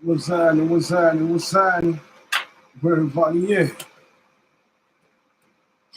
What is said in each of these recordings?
What's happening? What's happening? What's happening? Where everybody at?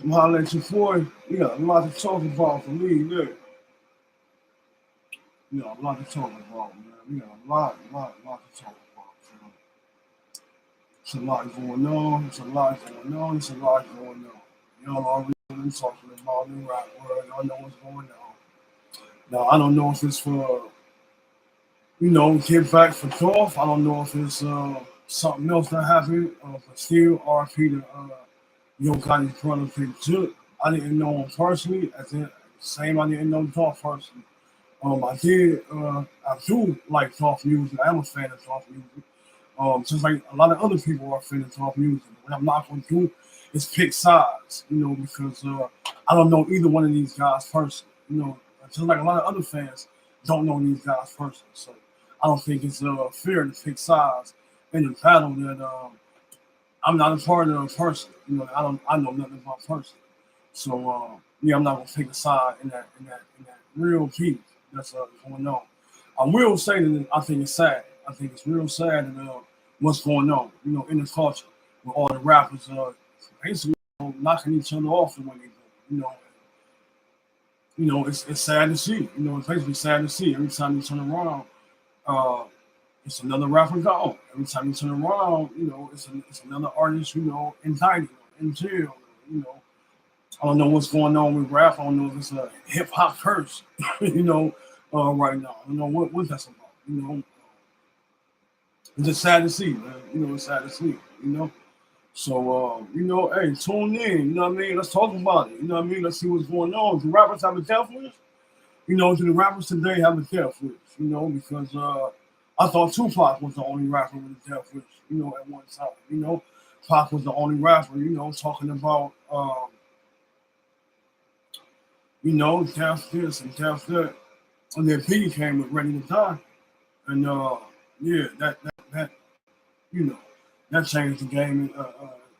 I'm hollering at you for it. We got a lot to talk about for me. Look, we got a lot to talk about, man. We got a lot to talk about. So, it's a lot going on. It's a lot going on. It's a lot going on. Y'all already know what I'm talking about in the rap world. Y'all know what's going on. Now, I don't know if it's for, get back for golf. I don't know if it's something else that happened. But still, RP to Yo Gotti's brother Big Jook. I didn't know him personally. As in, same, I didn't know Dolph personally. I do like Dolph music. I am a fan of Dolph music. Just like a lot of other people are fans of Dolph music. What I'm not going to do is pick sides, because I don't know either one of these guys personally. Just like a lot of other fans don't know these guys personally. So I don't think it's fair to pick sides in a battle that I'm not a part of person. I know nothing about person. So yeah, I'm not gonna take a side in that real piece that's going on. I will say that I think it's sad. I think it's real sad and what's going on, in the culture with all the rappers basically knocking each other off the way they do. It's sad to see. It's basically sad to see every time you turn around. Uh, it's another rapper gone. Every time you turn around, it's another artist, indicted, in jail. You know, I don't know what's going on with rap. I don't know if it's a hip hop curse, right now. I don't know what that's about. It's just sad to see, man. It's sad to see. So, hey, tune in. You know what I mean? Let's talk about it. You know what I mean? Let's see what's going on. Do rappers have a death wish? Do the rappers today have a death wish? Because I thought Tupac was the only rapper with a death wish, at one time. Pac was the only rapper, talking about, death this and death that. And then P came with Ready to Die. And, yeah, that you know, that changed the game,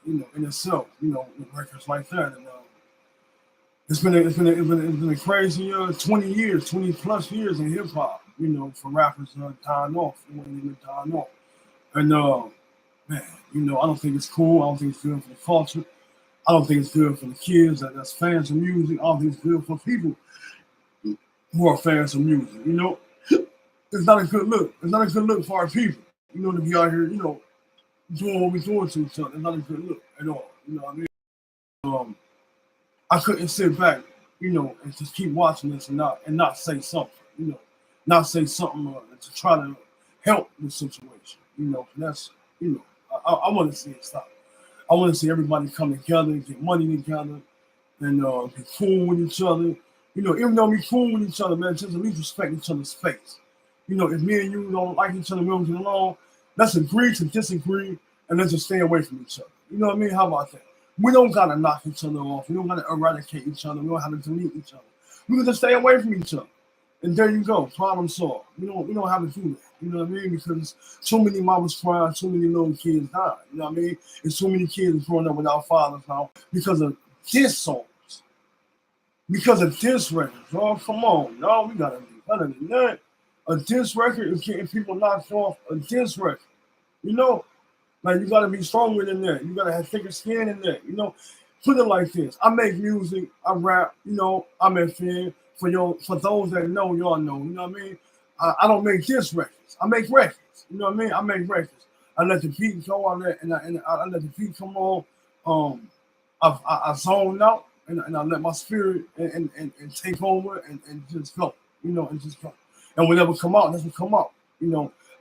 in itself, with records like that. And it's been a crazy 20 years, 20 plus years in hip hop, for rappers dying off, the way they've been dying off. And man, I don't think it's cool. I don't think it's good for the culture. I don't think it's good for the kids that's fans of music. I don't think it's good for people who are fans of music. It's not a good look. It's not a good look for our people. To be out here, doing what we're doing to each other. It's not a good look at all. You know what I mean? Um, I couldn't sit back, and just keep watching this and not say something, not say something to try to help the situation. That's I want to see it stop. I want to see everybody come together, get money together, and be cool with each other. Even though we cool with each other, man, just at least respect each other's space. If me and you don't like each other, we don't get along, let's agree to disagree and let's just stay away from each other. You know what I mean? How about that? We don't gotta knock each other off. We don't gotta eradicate each other. We don't have to delete each other. We can just stay away from each other. And there you go, problem solved. We don't have to do that. You know what I mean? Because too many mamas crying, too many little kids dying. You know what I mean? And too many kids growing up without fathers now because of this songs. Because of this record. Oh, come on. No, we gotta do better than that. A diss record is getting people knocked off a diss record. You know, like you gotta be stronger than that. You gotta have thicker skin than that. Put it like this: I make music, I rap. I'm a fan. For those that know, y'all know. You know what I mean? I don't make diss records. I make records. You know what I mean? I make records. I let the beat go on there, and I let the beat come on. I zone out, and I let my spirit and take over and just go. And just go. And whatever come out, that's what come out.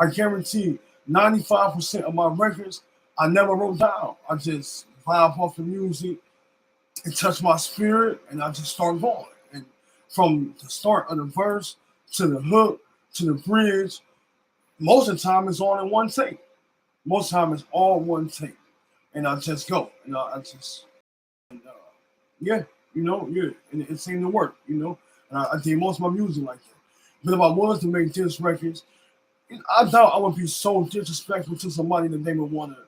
I guarantee 95% of my records I never wrote down. I just vibe off the music, it touched my spirit, and I just start going. And from the start of the verse to the hook to the bridge, most of the time it's all in one take. Most of the time it's all one take. And I just go. And yeah, yeah. And it seemed to work, And I did most of my music like that. But if I was to make diss records, I doubt I would be so disrespectful to somebody that they would want to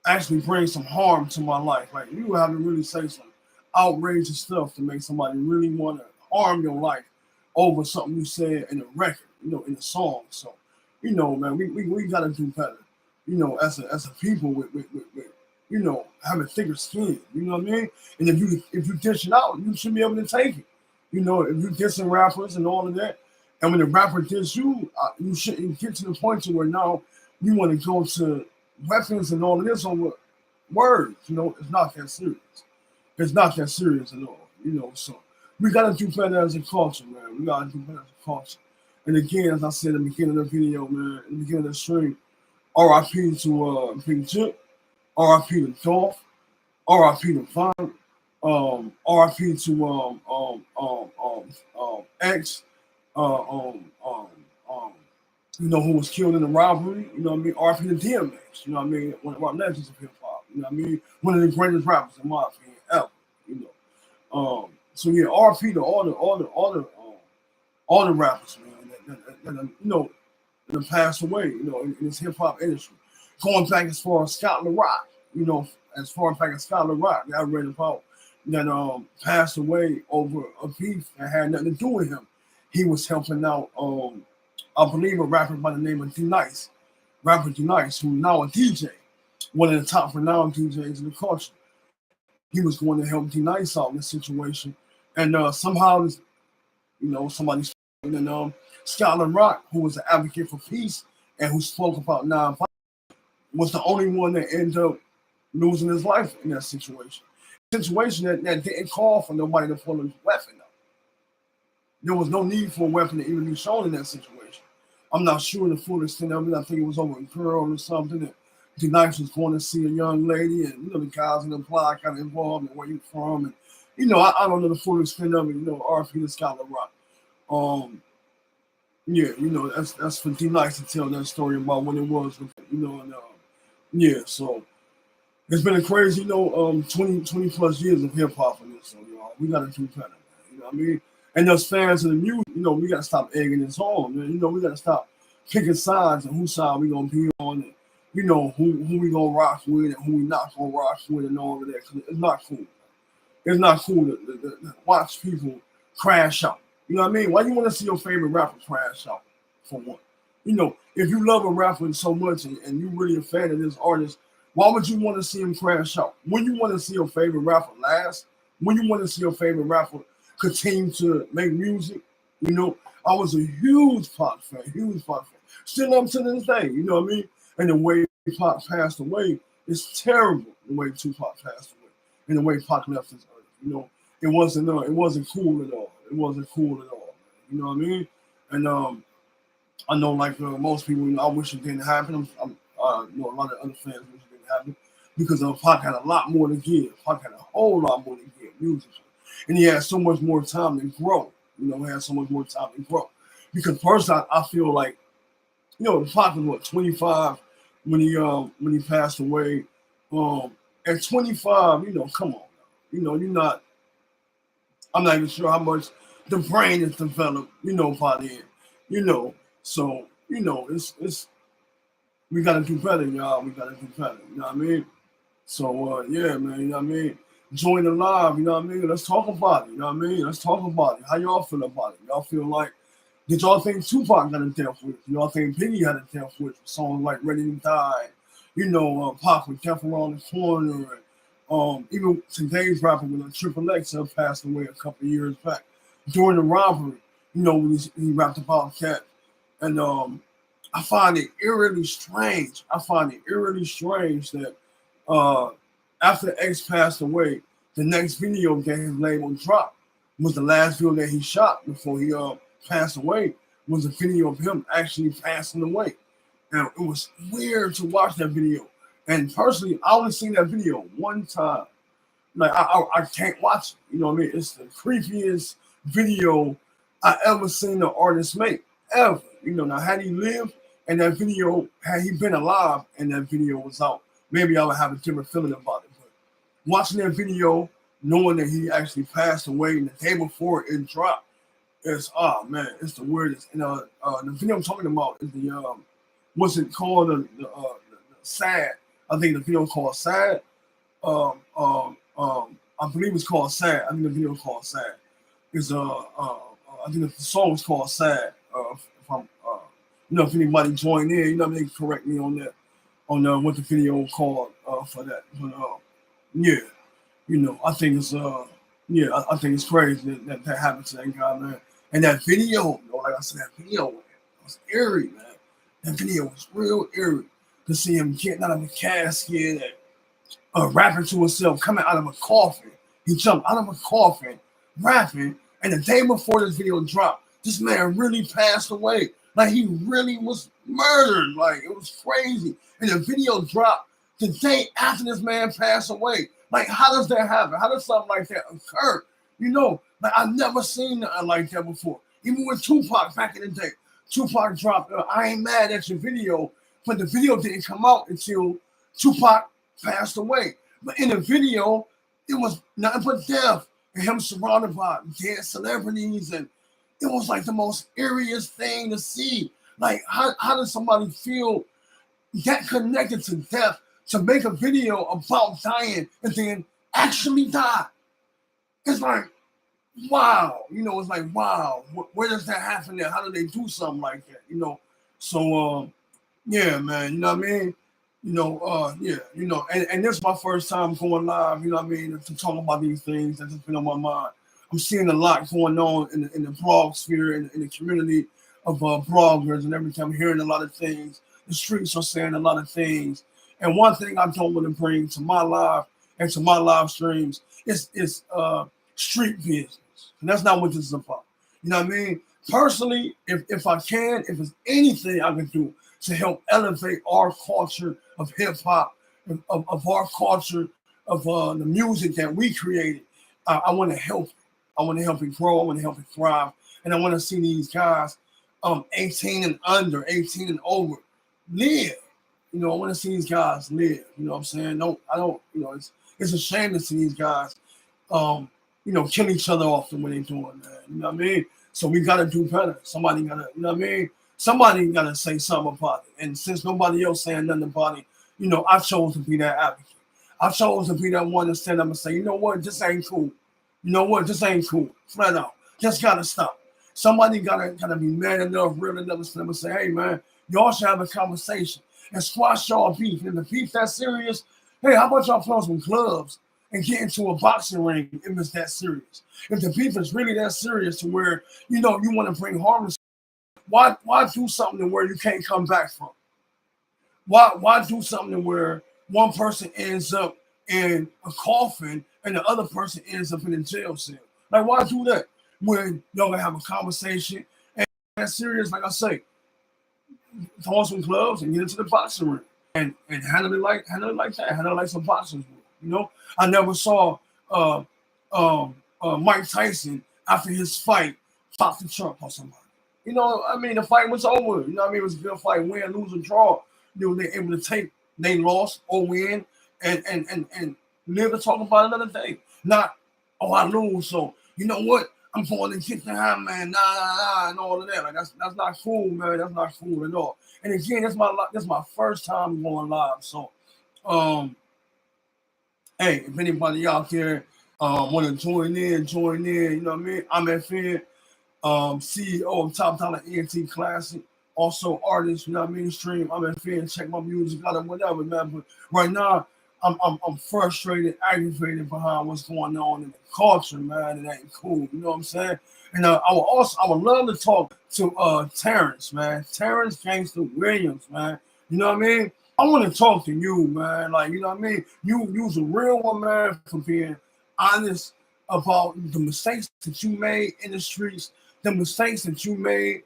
actually bring some harm to my life. Like, you would have to really say some outrageous stuff to make somebody really want to harm your life over something you said in a record, in a song. So, Man, we gotta do better. As a people with having thicker skin. You know what I mean? And if you dish it out, you should be able to take it. If you dissing rappers and all of that, and when the rapper diss you, you shouldn't get to the point to where now you want to go to weapons and all of this over words. It's not that serious. It's not that serious at all. So we gotta do better as a culture, man. We gotta do better as a culture. And again, as I said in the beginning of the video, man, in the beginning of the stream, RIP to Big Chip, RIP to Dolph, RIP to Vaughn, RIP to X, uh, um, um, um, who was killed in the robbery. You know what I mean? RIP to DMX. You know what I mean? One of our legends of hip hop. You know what I mean? One of the greatest rappers in my opinion ever. So yeah, RIP to all the rappers, man, that passed away, in this hip hop industry. Going back as far as Scott LaRock, as far back as Scott LaRock, that I read about that passed away over a beef that had nothing to do with him. He was helping out, I believe, a rapper by the name of D-Nice, rapper D-Nice, who's now a DJ, one of the top renowned DJs in the culture. He was going to help D-Nice out in this situation, and somehow, somebody, and Scott LaRock, who was an advocate for peace and who spoke about nonviolence, was the only one that ended up losing his life in that situation. Situation that didn't call for nobody to pull a weapon out. There was no need for a weapon to even be shown in that situation. I'm not sure the full extent of it. I think it was over a girl or something that D-Nice was going to see a young lady, and the guys in the block got involved and where you from, and I don't know the full extent of it. RP to Scott LaRock. Yeah, that's for D-Nice to tell that story about when it was, and yeah, so it's been a crazy, 20 plus years of hip hop in this, so we gotta do better, man. You know what I mean? And those fans of the music, we gotta stop egging this on, man. We gotta stop picking sides and whose side we gonna be on, and who we gonna rock with and who we not gonna rock with and all of that. 'Cause it's not cool. It's not cool to watch people crash out. You know what I mean? Why you want to see your favorite rapper crash out, for one? If you love a rapper so much and you really a fan of this artist, why would you want to see him crash out? When you want to see your favorite rapper last, when you want to see your favorite rapper continue to make music, I was a huge Pac fan, Still am to this day, you know what I mean? And the way Pac passed away is terrible, the way Tupac passed away, and the way Pac left this earth, It wasn't cool at all. It wasn't cool at all. You know what I mean? And I know, like most people, I wish it didn't happen. A lot of other fans wish it didn't happen because Pac had a lot more to give. Pac had a whole lot more to give musically, and he had so much more time to grow. He had so much more time to grow. Because first, I feel like, Pac was what 25 when he passed away. At 25, come on, you're not. I'm not even sure how much the brain is developed, by then, So, it's we gotta do better, y'all. We gotta do better. You know what I mean? So, yeah, man. You know what I mean? Join the live. You know what I mean? Let's talk about it. You know what I mean? Let's talk about it. How y'all feel about it? Y'all feel like, did y'all think Tupac got a death with? Y'all think Biggie had a death with songs like "Ready to Die"? Pac with "Death Around the Corner." Even today's rapper when Triple X passed away a couple of years back during the robbery. When he rapped about Cat, and I find it eerily strange. That after X passed away, the next video that his label dropped was the last video that he shot before he passed away. Was a video of him actually passing away, and it was weird to watch that video. And personally, I only seen that video one time. Like I can't watch it. You know what I mean? It's the creepiest video I ever seen an artist make ever. Now had he lived and that video, had he been alive and that video was out, maybe I would have a different feeling about it. But watching that video, knowing that he actually passed away and the day before it dropped, it's it's the weirdest. And the video I'm talking about is the what's it called? The Sad. I think the video is called Sad. I believe it's called Sad. I think the video is called Sad. It's I think the song is called Sad. If I'm You know, if anybody joined in, you know, they can correct me on that, on what the video called for that. But yeah, you know, I think it's yeah, I think it's crazy that happened to that guy, man. And that video, you know, like I said, that video was eerie, man. That video was real eerie to see him getting out of a casket and rapping to himself, coming out of a coffin. He jumped out of a coffin, rapping, and the day before this video dropped, this man really passed away. Like he really was murdered. Like it was crazy. And the video dropped the day after this man passed away. Like, how does that happen? How does something like that occur? You know, like I've never seen nothing like that before. Even with Tupac back in the day, Tupac dropped I Ain't Mad at Your video, but the video didn't come out until Tupac passed away. But in the video, it was nothing but death and him surrounded by dead celebrities. And it was like the most eeriest thing to see. Like, how does somebody feel that connected to death to make a video about dying and then actually die? It's like, wow. You know, it's like, wow. Where does that happen there? How do they do something like that? You know? So, yeah, man, you know what I mean? You know, yeah, you know, and this is my first time going live, you know what I mean, to talk about these things that just been on my mind. I'm seeing a lot going on in the blog sphere, in the community of bloggers and everything. I'm hearing a lot of things. The streets are saying a lot of things. And one thing I don't want to bring to my live and to my live streams is street business. And that's not what this is about. You know what I mean? Personally, if I can, if there's anything I can do to help elevate our culture of hip hop, of our culture, of the music that we created, I want to help it. I want to help it grow. I want to help it thrive. And I want to see these guys 18 and under, 18 and over live. You know, I want to see these guys live. You know what I'm saying? I don't, you know, it's a shame to see these guys, you know, kill each other off the way they're doing, man. You know what I mean? So we got to do better. Somebody got to, you know what I mean? Somebody got to say something about it. And since nobody else saying nothing about it, you know, I chose to be that advocate. I chose to be that one to stand up and say, you know what, this ain't cool. You know what, this ain't cool. Flat out. Just got to stop. Somebody gotta be man enough, real enough to stand up and say, hey, man, y'all should have a conversation and squash y'all beef. And if the beef that serious, hey, how about y'all play some clubs and get into a boxing ring if it's that serious? If the beef is really that serious to where, you know, you want to bring harm to, why do something where you can't come back from? Why do something where one person ends up in a coffin and the other person ends up in a jail cell? Like, why do that? When y'all gonna have a conversation and that's serious, like I say, throw some gloves and get into the boxing ring and handle it like that, handle it like some boxers would. You know, I never saw Mike Tyson after his fight pop the trunk on somebody. You know, I mean, the fight was over. You know what I mean? It was a good fight, win, lose, or draw. You know, they able to take they lost or win and live to talk about another day. Not, oh, I lose, so you know what? I'm going to get the hand, man, and all of that. Like that's not cool, man. That's not cool at all. And again, that's my first time going live. So, hey, if anybody out there want to join in, you know what I mean? I'm FN, CEO of Top Dollar ENT Classic, also artist, you know what I mean? Stream, I'm FN, check my music out and whatever, man. But right now, I'm frustrated, aggravated behind what's going on in the culture, man. It ain't cool, you know what I'm saying? And I would love to talk to Terrence, man. Terrence Gangster Williams, man. You know what I mean? I want to talk to you, man. Like, you know what I mean? You's a real one, man, for being honest about the mistakes that you made in the streets, the mistakes that you made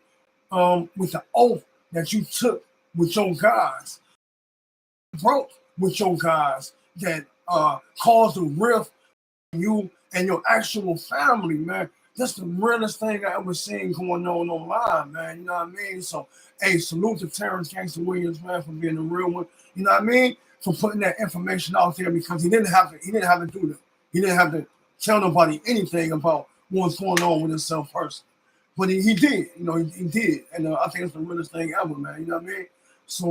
with the oath that you took with your guys, broke with your guys, that caused a rift in you and your actual family, man. That's the realest thing I ever seen going on online, man. You know what I mean? So, hey, salute to Terrence Gangster Williams, man, for being a real one. You know what I mean? For putting that information out there, because he didn't have to do that. He didn't have to tell nobody anything about what's going on with himself personally. But he did, you know, he did. And I think it's the realest thing ever, man. You know what I mean? So